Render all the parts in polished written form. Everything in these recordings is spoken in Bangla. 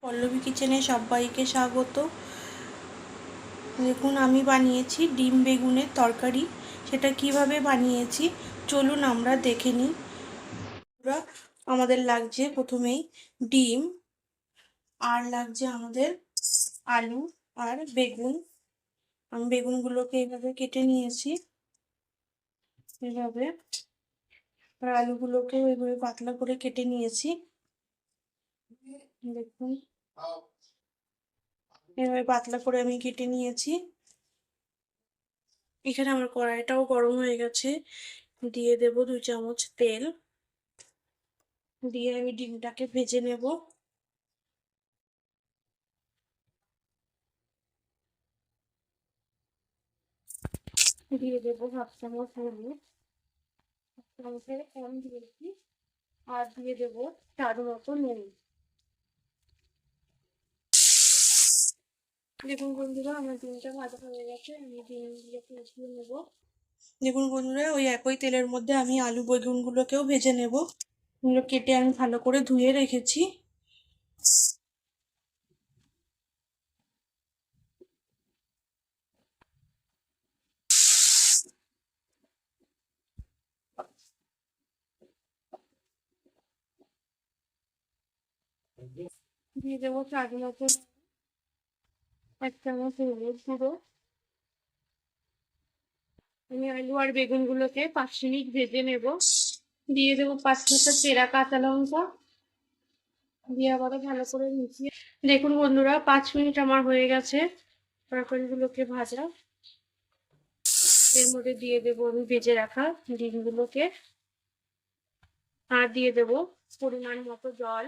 পল্লবী কিচেনে সবাইকে স্বাগত। দেখুন আমি বানিয়েছি ডিম বেগুনের তরকারি। সেটা কিভাবে বানিয়েছি চলুন আমরা দেখে নিই। আমাদের লাগছে প্রথমেই ডিম, আর লাগছে আমাদের আলু আর বেগুন। আমি বেগুনগুলোকে এইভাবে কেটে নিয়েছি এভাবে, আর আলুগুলোকেও এইভাবে পাতলা করে কেটে নিয়েছি। দেখুন এভাবে পাতলা করে আমি কেটে নিয়েছি। এখানে আমার কড়াইটাও গরম হয়ে গেছে, দিয়ে দেব 2 চামচ তেল, দিয়ে আমি ডিমটাকে ভেজে নেব। দিয়ে দেবো 1/2 চামচ হলুদ, 1 চামচের কম দিয়েছি, আর দিয়ে দেবো স্বাদ মতো নুন। দেখুন বন্ধুরা আমার ডিমটা ভাজা হয়ে গেছে, আমি ডিমগুলোকে উঠিয়ে নেব। দেখুন বন্ধুরা ওই একই তেলের মধ্যে আমি আলু বেগুনগুলোকেও ভেজে নেব। এগুলো কেটে আমি ভালো করে ধুয়ে রেখেছি। দিয়ে দেবো স্বাদ মতো 1 চামচ হলুদ গুঁড়ো। আমি আলু আর বেগুনগুলোকে 5 মিনিট ভেজে নেব। দিয়ে দেবো 5-6টা চেরা কাঁচা লঙ্কা, দিয়ে আবারও ভালো করে মিশিয়ে। দেখুন বন্ধুরা 5 মিনিট আমার হয়ে গেছে তরকারিগুলোকে ভাজা। এর মধ্যে দিয়ে দেবো আমি ভেজে রাখা ডিমগুলোকে, আর দিয়ে দেবো পরিমাণ মতো জল।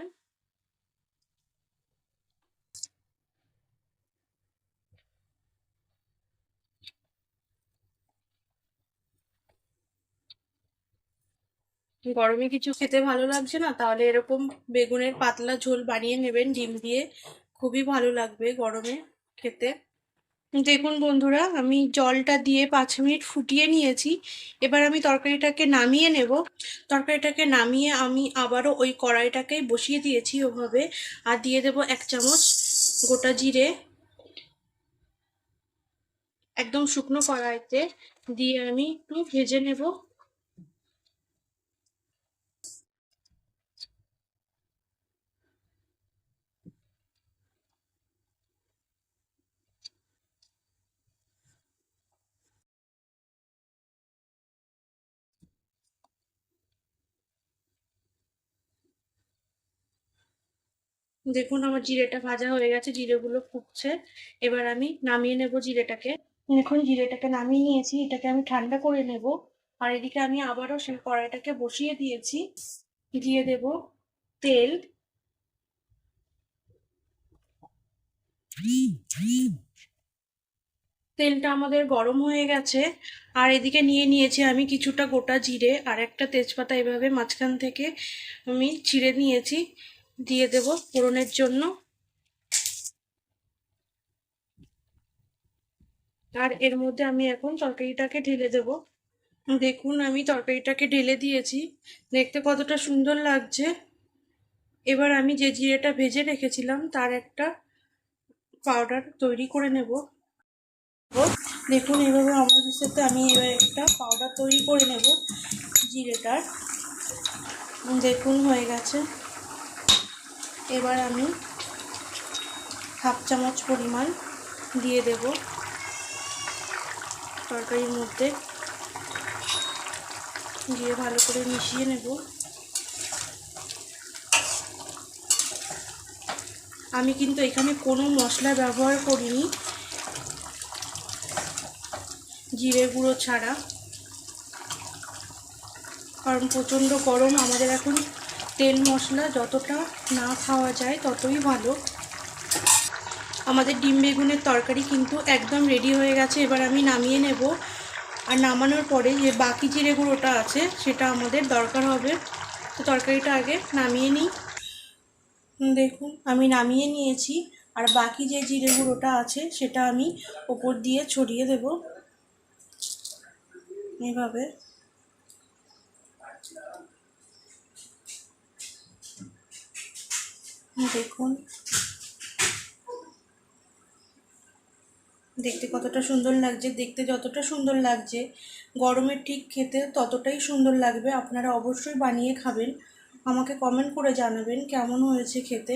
গরমে কিছু খেতে ভালো লাগছে না, তাহলে এরকম বেগুনের পাতলা ঝোল বানিয়ে নেবেন ডিম দিয়ে, খুবই ভালো লাগবে গরমে খেতে। দেখুন বন্ধুরা আমি জলটা দিয়ে 5 মিনিট ফুটিয়ে নিয়েছি। এবার আমি তরকারিটাকে নামিয়ে নেব। তরকারিটাকে নামিয়ে আমি আবারও ওই কড়াইটাকেই বসিয়ে দিয়েছি ওভাবে, আর দিয়ে দেব 1 চামচ গোটা জিরে, একদম শুকনো কড়াইতে দিয়ে আমি একটু ভেজে নেব। দেখুন আমার জিরেটা ভাজা হয়ে গেছে, জিরেগুলো ফুটছে। এবার আমি নামিয়ে নেব জিরেটাকে। এখন জিরেটাকে নামিয়ে নিয়েছি, এটাকে আমি ঠান্ডা করে নেব। আর এদিকে আমি আবারও সেই কড়াইটাকে বসিয়ে দিয়েছি। দিয়ে দেব তেল, তেলটা আমাদের গরম হয়ে গেছে। আর এদিকে নিয়ে নিয়েছি আমি কিছুটা গোটা জিরে আর একটা তেজপাতা, এভাবে মাঝখান থেকে আমি ছিঁড়ে নিয়েছি, দিয়ে দেব ফোড়নের জন্য। আর এর মধ্যে আমি এখন তরকারিটাকে ঢেলে দেব। দেখুন আমি তরকারিটাকে ঢেলে দিয়েছি, দেখতে কতটা সুন্দর লাগছে। এবার আমি যে জিরেটা ভেজে রেখেছিলাম তার একটা পাউডার তৈরি করে নেব। দেখুন এইভাবে আমাদের সাথে আমি এবার একটা পাউডার তৈরি করে নেব জিরেটার। দেখুন হয়ে গেছে। এবার আমি 1/2 চামচ পরিমাণ দিয়ে দেব তরকারির মধ্যে, দিয়ে ভালো করে মিশিয়ে নেব। আমি কিন্তু এখানে কোনো মশলা ব্যবহার করিনি, জিরে গুঁড়ো ছাড়া, কারণ প্রচণ্ড গরম। আমাদের এখন তেল মশলা যতটা না খাওয়া যায় ততই ভালো। আমাদের ডিম বেগুনের তরকারি কিন্তু একদম রেডি হয়ে গেছে। এবার আমি নামিয়ে নেব। আর নামানোর পরে যে বাকি জিরে গুঁড়োটা আছে সেটা আমাদের দরকার হবে, তো তরকারিটা আগে নামিয়ে নিই। দেখুন আমি নামিয়ে নিয়েছি, আর বাকি যে জিরে গুঁড়োটা আছে সেটা আমি ওপর দিয়ে ছড়িয়ে দেব এইভাবে। দেখুন দেখতে কতটা সুন্দর লাগছে, দেখতে যতটা সুন্দর লাগছে গরমে ঠিক খেতে ততটাই সুন্দর লাগবে। আপনারা অবশ্যই বানিয়ে খাবেন, আমাকে কমেন্ট করে জানাবেন কেমন হয়েছে খেতে।